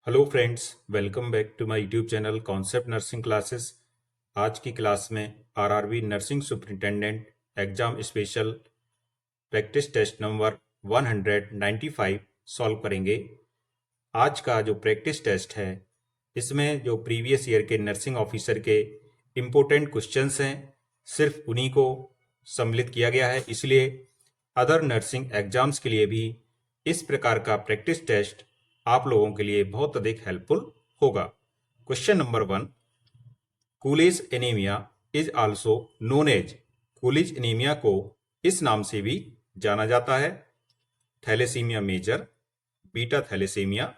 Hello friends, welcome back to my YouTube channel concept nursing classes. आज की class में RRB nursing superintendent exam special practice test number 195 solve करेंगे। आज का जो प्रैक्टिस टेस्ट है इसमें जो प्रीवियस ईयर के नर्सिंग ऑफिसर के इम्पोर्टेंट क्वेश्चंस हैं, सिर्फ उन्हीं को सम्मिलित किया गया है। इसलिए अदर नर्सिंग एग्जाम्स के लिए भी इस प्रकार का प्रैक्टिस टेस्ट आप लोगों के लिए बहुत अधिक हेल्पफुल होगा। Question number 1, Cooley's anaemia is also known as. Cooley's anaemia को इस नाम से भी जाना जाता है। Thalassaemia major, beta thalassaemia,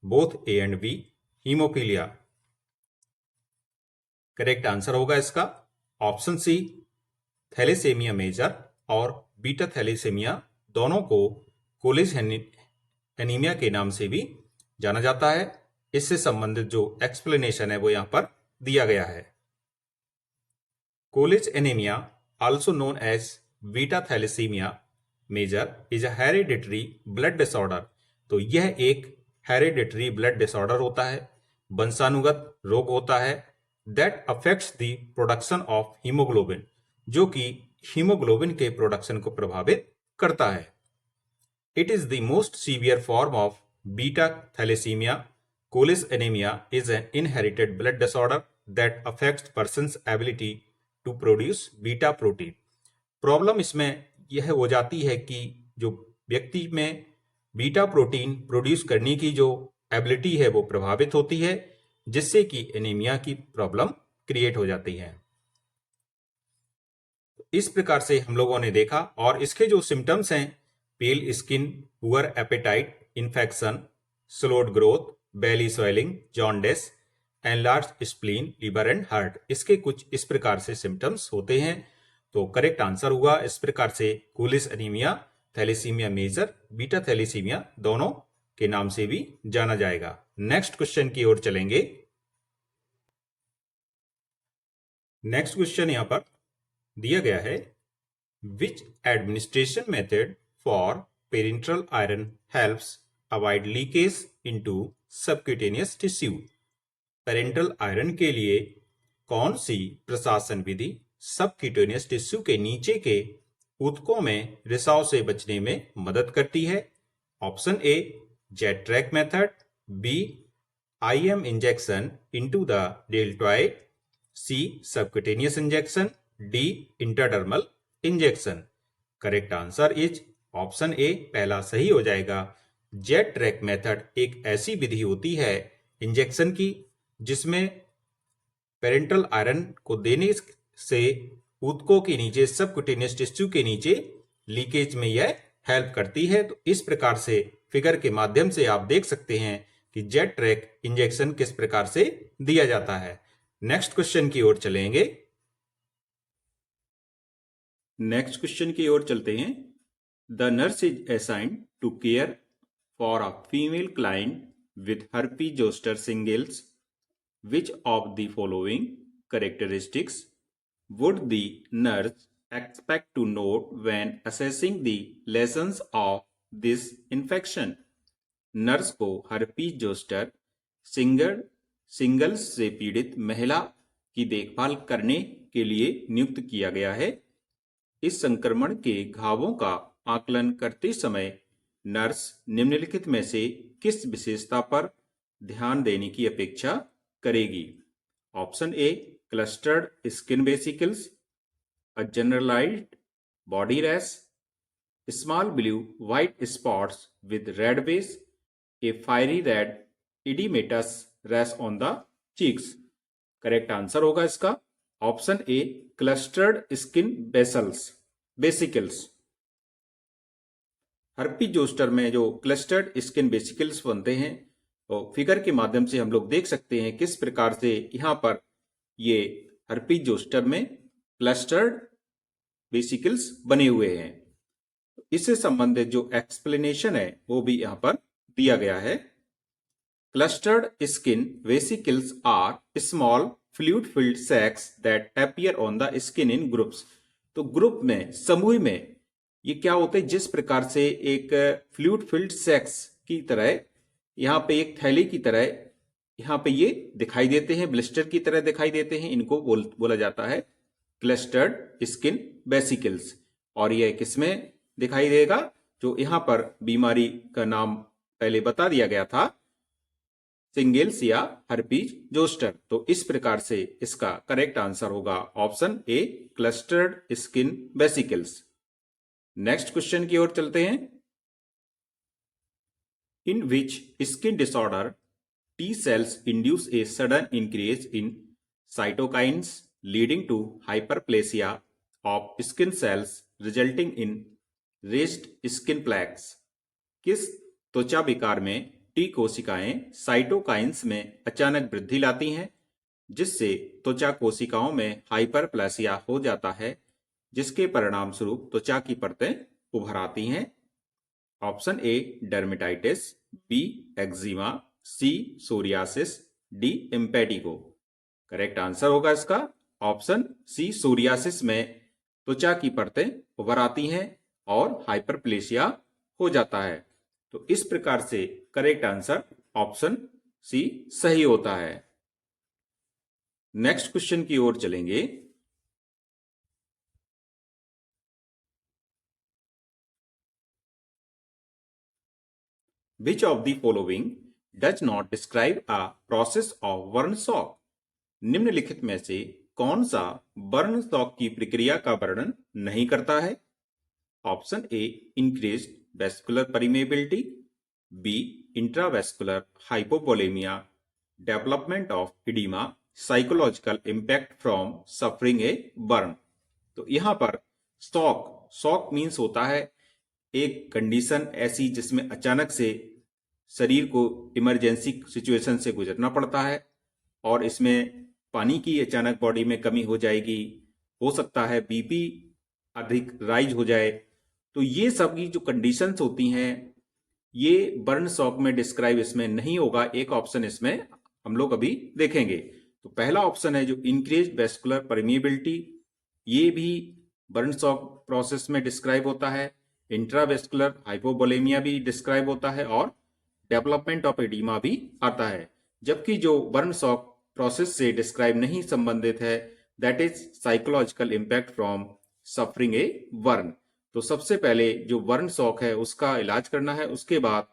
both A and B, haemophilia. Correct answer होगा इसका ऑप्शन सी, थैलेसेमिया मेजर और बीटा थैलेसेमिया दोनों को कूलेज एनीमिया के नाम से भी जाना जाता है। इससे संबंधित जो एक्सप्लेनेशन है वो यहां पर दिया गया है। Cooley's anaemia also known as beta thalassaemia major is a hereditary blood disorder. तो यह एक हेरिडिटरी ब्लड डिसऑर्डर होता है, वंशानुगत रोग होता है, that affects the production of haemoglobin, जो कि हीमोग्लोबिन के प्रोडक्शन को प्रभावित करता है। It is the most severe form of beta thalassemia. Colis anemia is an inherited blood disorder that affects person's ability to produce beta protein. Problem इसमें यह हो जाती है कि जो व्यक्ति में बीटा प्रोटीन प्रोड्यूस करने की जो एबिलिटी है वो प्रभावित होती है, जिससे कि एनीमिया की प्रॉब्लम क्रिएट हो जाती है। इस प्रकार से हम लोगों ने देखा, और इसके जो सिम्टम्स हैं, pale skin, poor appetite, infection, slowed growth, belly swelling, jaundice, enlarge spleen, liver and heart, इसके कुछ इस प्रकार से सिम्टम्स होते हैं। तो करेक्ट आंसर हुआ इस प्रकार से Cooley's anaemia, thalassaemia major, beta thalassaemia दोनों के नाम से भी जाना जाएगा। नेक्स्ट क्वेश्चन की ओर चलेंगे। नेक्स्ट क्वेश्चन यहां पर दिया गया है, which administration method for parenteral iron helps avoid leakage into subcutaneous tissue. Parenteral iron के लिए कौन सी प्रशासन विधि सबक्यूटेनियस टिश्यू के नीचे के ऊतकों में रिसाव से बचने में मदद करती है? Option A, Z track method, B, IM injection into the deltoid, C, subcutaneous injection, D, intradermal injection. Correct answer is option A, पहला सही हो जाएगा। जेट ट्रैक मेथड एक ऐसी विधि होती है इंजेक्शन की, जिसमें पेरेंटल आयरन को देने से ऊतकों के नीचे, सबक्यूटेनियस टिश्यू के नीचे लीकेज में यह हेल्प करती है। तो इस प्रकार से फिगर के माध्यम से आप देख सकते हैं कि जेट ट्रैक इंजेक्शन किस प्रकार से दिया जाता है। नेक्स्ट क्वेश्चन की ओर चलेंगे। नेक्स्ट क्वेश्चन की ओर चलते हैं। The nurse is assigned to care for a female client with herpes zoster shingles. Which of the following characteristics would the nurse expect to note when assessing the lessons of this infection? Nurse को herpes zoster singles से पीड़ित महिला की देखभाल करने के लिए नियुक्त किया गया है। इस संक्रमण के घावों का आकलन करते समय नर्स निम्नलिखित में से किस विशेषता पर ध्यान देने की अपेक्षा करेगी? Option A, clustered skin vesicles, a generalised body rash, small blue white spots with red base, a fiery red oedematous rash on the cheeks. Correct answer होगा इसका option A, clustered skin vesicles. herpes zoster में जो clustered skin बेसिकल्स बनते हैं, तो figure के माध्यम से हम लोग देख सकते हैं किस प्रकार से यहाँ पर ये herpes zoster में क्लस्टर्ड बेसिकल्स बने हुए हैं। इससे संबंधित जो एक्सप्लेनेशन है वो भी यहाँ पर दिया गया है। Clustered skin vesicles are small fluid filled sacs that appear on the skin in groups. तो ग्रुप में, समूह में ये क्या होते हैं, जिस प्रकार से एक फ्लूइड फिल्ड सैक्स की तरह यहाँ पे एक थैली की तरह यहाँ पे ये दिखाई देते हैं, ब्लिस्टर की तरह दिखाई देते हैं। इनको बोला जाता है क्लस्टर्ड स्किन वेसिकल्स। और यह किसमें दिखाई देगा? जो यहाँ पर बीमारी का नाम पहले बता दिया गया था, सिंगेल्स या हर्पीज जोस्टर। तो इस प्रकार से इसका करेक्ट आंसर होगा option A, clustered skin vesicles. Next question की ओर चलते हैं। In which skin disorder T cells induce a sudden increase in cytokines leading to hyperplasia of skin cells resulting in raised skin plaques। किस त्वचा विकार में T कोशिकाएं cytokines में अचानक वृद्धि लाती हैं, जिससे त्वचा कोशिकाओं में हाइपरप्लेसिया हो जाता है, जिसके परिणाम स्वरूप त्वचा की परतें उभर आती हैं? Option A dermatitis, B eczema, C psoriasis, D impetigo. Correct answer होगा इसका ऑप्शन सी, सोरियासिस में त्वचा की परतें उभर आती हैं और हाइपरप्लेसिया हो जाता है। तो इस प्रकार से करेक्ट आंसर ऑप्शन सी सही होता है। नेक्स्ट क्वेश्चन की ओर चलेंगे। Which of the following does not describe a process of burn shock? निम्नलिखित में से कौन सा बर्न शॉक की प्रक्रिया का वर्णन नहीं करता है? Option A increased vascular permeability, B intravascular hypovolaemia, development of oedema, psychological impact from suffering a burn. तो यहां पर शॉक मीन्स होता है एक कंडीशन ऐसी जिसमें अचानक से शरीर को इमरजेंसी सिचुएशन से गुजरना पड़ता है और इसमें पानी की अचानक बॉडी में कमी हो जाएगी, हो सकता है बीपी अधिक राइज हो जाए। तो ये सब की जो कंडीशंस होती हैं ये बर्न शॉक में डिस्क्राइब इसमें नहीं होगा। एक ऑप्शन इसमें हम लोग अभी देखेंगे। तो पहला ऑप्शन है जो इंक्रीज वेस्कुलर परमिएबिलिटी, ये भी बर्न शॉक प्रोसेस में डिस्क्राइब होता है। इंट्रावेस्कुलर हाइपोवोलेमिया भी डिस्क्राइब होता है और डेवलपमेंट ऑफ एडिमा भी आता है। जबकि जो बर्न शॉक प्रोसेस से डिस्क्राइब नहीं संबंधित है, that is psychological impact from suffering a burn. तो सबसे पहले जो बर्न शॉक है उसका इलाज करना है, उसके बाद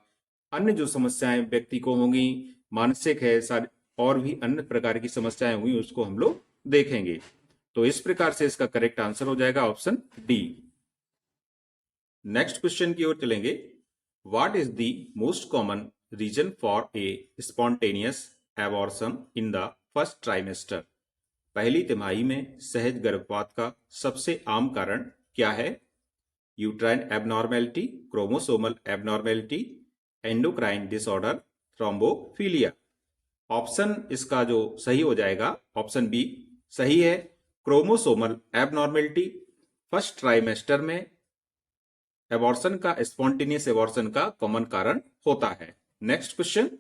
अन्य जो समस्याएं व्यक्ति को होंगी, मानसिक है और भी अन्य प्रकार की समस्याएं होंगी, उसको हम लोग देखेंगे। तो इस प्रकार से इसका करेक्ट आंसर हो जाएगा ऑप्शन डी। नेक्स्ट क्वेश्चन की ओर चलेंगे। What is the most common reason for a spontaneous abortion in the first trimester? पहली तिमाही में सहज गर्भपात का सबसे आम कारण क्या है? Uterine abnormality, chromosomal abnormality, endocrine disorder, thrombophilia. Option इसका जो सही हो जाएगा ऑप्शन बी सही है। क्रोमोसोमल एबनॉर्मेलिटी फर्स्ट ट्राइमेस्टर में एबॉर्शन का, स्पॉन्टेनियस एबॉर्शन का कॉमन कारण होता है। Next question.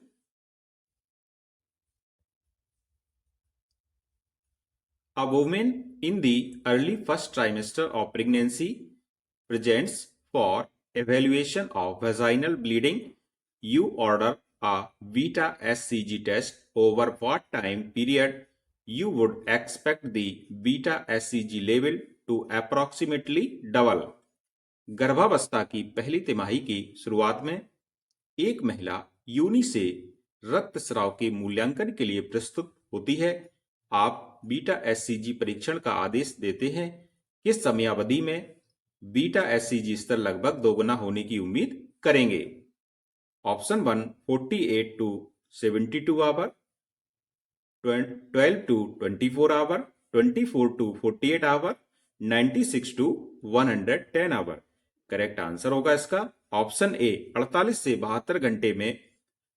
A woman in the early first trimester of pregnancy presents for evaluation of vaginal bleeding. You order a beta HCG test. Over what time period you would expect the beta HCG level to approximately double? गर्भावस्था की पहली तिमाही की शुरुआत में एक महिला योनि से रक्तस्राव के मूल्यांकन के लिए प्रस्तुत होती है। आप बीटा एचसीजी परीक्षण का आदेश देते हैं। किस समयावधि में बीटा एचसीजी स्तर लगभग दोगुना होने की उम्मीद करेंगे? Option 1 48 to 72 hour, 12 to 24 hour, 24 to 48 hour, 96 to 110 hour. Correct answer होगा इसका ऑप्शन ए 48 से 72 घंटे में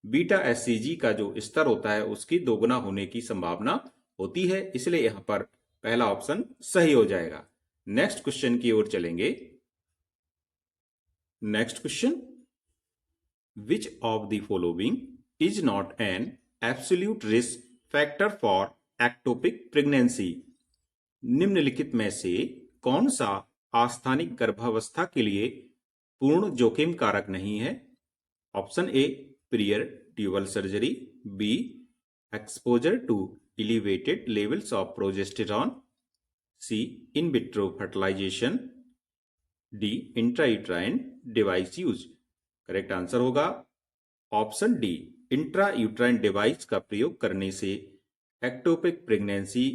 बीटा एचसीजी का जो स्तर होता है उसकी दोगुना होने की संभावना होती है, इसलिए यहां पर पहला ऑप्शन सही हो जाएगा। नेक्स्ट क्वेश्चन की ओर चलेंगे। Next question. Which of the following is not an absolute risk factor for ectopic pregnancy? निम्नलिखित में से कौन सा आस्थानिक गर्भावस्था के लिए पूर्ण जोखिम कारक नहीं है? Option A period tubal surgery, B exposure to elevated levels of progesterone, C in vitro fertilization, D intrauterine device use। Correct answer होगा ऑप्शन डी, इंट्रायूट्राइन डिवाइस का प्रयोग करने से एक्टोपिक प्रेगनेंसी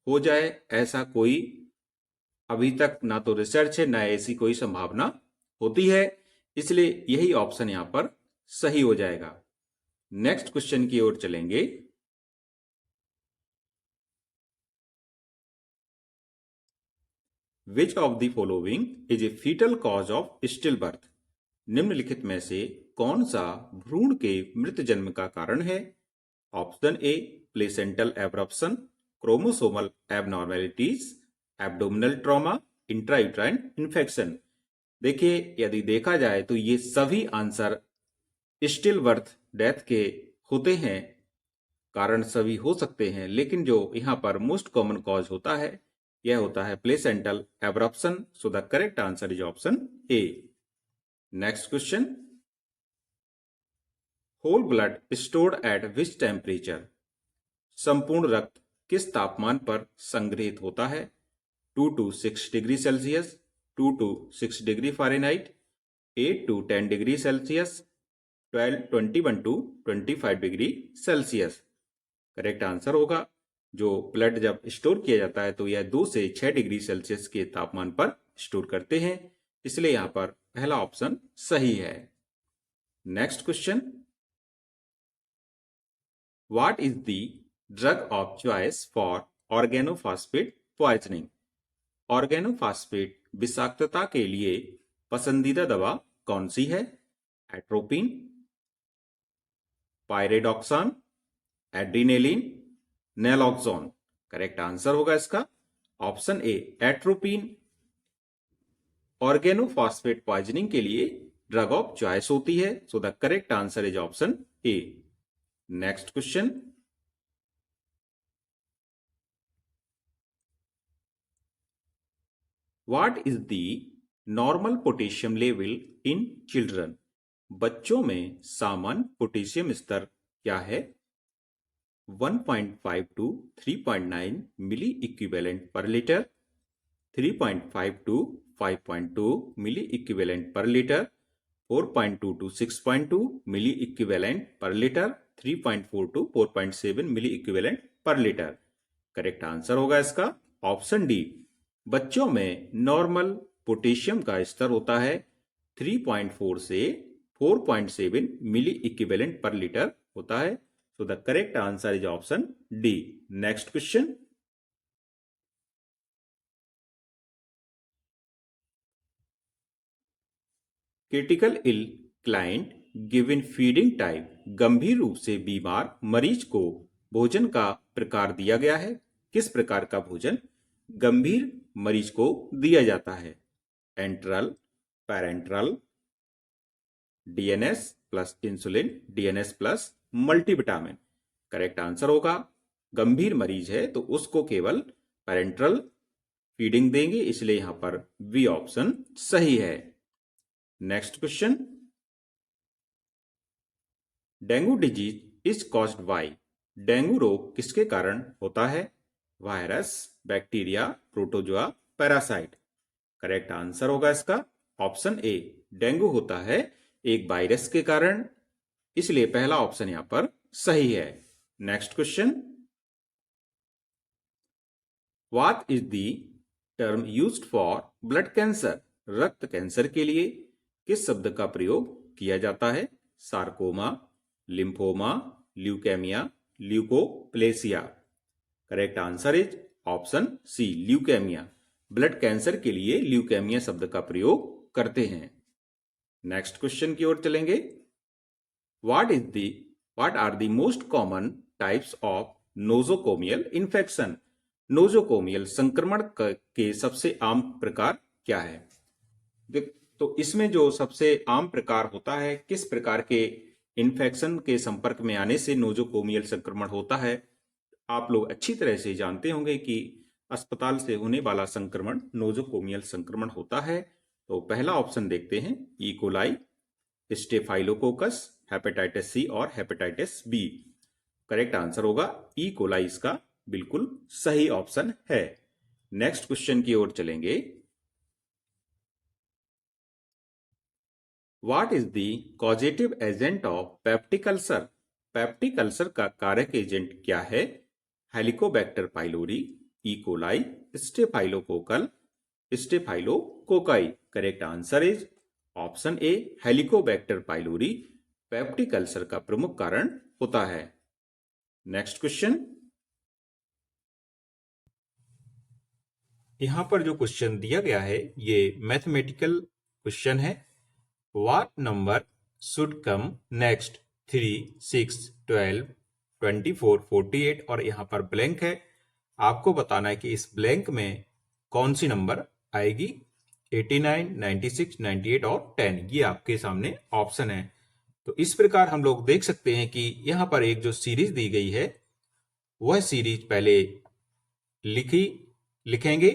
हो जाए, ऐसा कोई अभी तक ना तो रिसर्च है ना ऐसी कोई संभावना होती है, इसलिए यही ऑप्शन यहां पर सही हो जाएगा। नेक्स्ट क्वेश्चन की ओर चलेंगे। Which of the following is a fetal cause of still birth. निम्नलिखित में से कौन सा भ्रूण के मृत जन्म का कारण है? Option a placental abruption, chromosomal abnormalities, abdominal trauma, intrauterine infection. देखिए, यदि देखा जाए तो ये सभी आंसर स्टिल बर्थ डेथ के होते हैं। कारण सभी हो सकते हैं, लेकिन जो यहां पर मोस्ट कॉमन कॉज होता है यह होता है placental abruption. So the correct answer is option A. Next question, whole blood stored at which temperature. संपूर्ण रक्त किस तापमान पर संग्रहित होता है? 2 to 6 degree Celsius, 2 to 6 degree Fahrenheit, 8 to 10 degree Celsius, 21 to 25 degree Celsius. Correct answer होगा, जो ब्लड जब स्टोर किया जाता है तो यह 2 से 6 डिग्री सेल्सियस के तापमान पर स्टोर करते हैं, इसलिए यहां पर पहला ऑप्शन सही है। Next question, what is the drug of choice for organophosphate poisoning. Organophosphate विषाक्तता के लिए पसंदीदा दवा कौन सी है? Atropine, pyridoxine, adrenaline, naloxone. Correct answer होगा इसका option A, atropine organophosphate poisoning के लिए ड्रग ऑफ चॉइस होती है। So the correct answer is option A. Next question, what is the normal potassium level in children. बच्चों में सामान्य potassium स्तर क्या है? 1.5 to 3.9 milliequivalent per litre, 3.5 to 5.2 milliequivalent per litre, 4.2 to 6.2 milliequivalent per litre, 3.4 to 4.7 milliequivalent per litre. Correct answer होगा इसका option D, बच्चों में नॉर्मल पोटेशियम का स्तर होता है 3.4 से 4.7 मिली इक्विवेलेंट पर लीटर होता है। So the correct answer is option D. Next question. Critical ill client given feeding type। गंभीर रूप से बीमार मरीज को भोजन का प्रकार दिया गया है। किस प्रकार का भोजन गंभीर मरीज को दिया जाता है? Enteral, parenteral, DNS plus insulin, DNS plus multivitamin. Correct answer होगा, गंभीर मरीज है तो उसको केवल पैरेंट्रल फीडिंग देंगे, इसलिए यहां पर बी ऑप्शन सही है। Next question, dengue disease is caused by. Dengue रोग किसके कारण होता है? Virus, bacteria, protozoa, parasite. Correct answer होगा इसका ऑप्शन ए, डेंगू होता है एक वायरस के कारण, इसलिए पहला ऑप्शन यहां पर सही है। Next question, what is the term used for blood cancer. रक्त कैंसर के लिए किस शब्द का प्रयोग किया जाता है? Sarcoma, lymphoma, leukaemia, leukoplakia. Correct answer is option C, leukaemia. Blood cancer के लिए ल्यूकेमिया शब्द का प्रयोग करते हैं। नेक्स्ट क्वेश्चन की ओर चलेंगे, what are the most common types of nosocomial infection। Nosocomial संक्रमण के सबसे आम प्रकार क्या है? तो इसमें जो सबसे आम प्रकार होता है, किस प्रकार के इन्फेक्शन के संपर्क में आने से नोजोकोमियल संक्रमण होता है, आप लोग अच्छी तरह से जानते होंगे कि अस्पताल से होने वाला संक्रमण नोजोकोमियल संक्रमण होता है। तो पहला ऑप्शन देखते हैं, E coli, staphylococcus, hepatitis C और हेपेटाइटिस बी। करेक्ट आंसर होगा ई कोलाई, इसका बिल्कुल सही ऑप्शन है। नेक्स्ट क्वेश्चन की ओर चलेंगे। What is the causative agent of peptic ulcer? Peptic ulcer का कारक एजेंट क्या है? Helicobacter pylori, E coli, staphylococcal, staphylococci. Correct answer is option A Helicobacter pylori peptic ulcer का प्रमुख कारण होता है। Next question. यहां पर जो क्वेश्चन दिया गया है ये मैथमेटिकल क्वेश्चन है। What number should come next 3, 6, 12, 24, 48 और यहां पर ब्लैंक है। आपको बताना है कि इस ब्लैंक में कौन सी नंबर आएगी। 89, 96, 98 और 10 ये आपके सामने ऑप्शन है। तो इस प्रकार हम लोग देख सकते हैं कि यहां पर एक जो सीरीज दी गई है वह सीरीज पहले लिखेंगे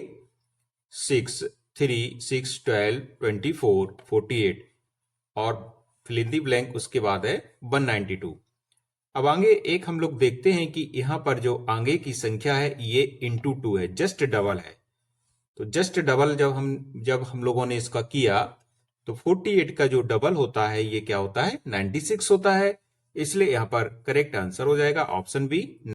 6, 3, 6, 12, 24, 48 और फिल इन द ब्लैंक उसके बाद है 192। अब आगे एक हम लोग देखते हैं कि यहां पर जो आगे की संख्या है ये इंटू 2 है, जस्ट डबल है। तो जस्ट डबल जब हम लोगों ने इसका किया तो 48 का जो डबल होता है ये क्या होता है 96 होता है। इसलिए यहां पर करेक्ट आंसर हो जाएगा ऑप्शन बी।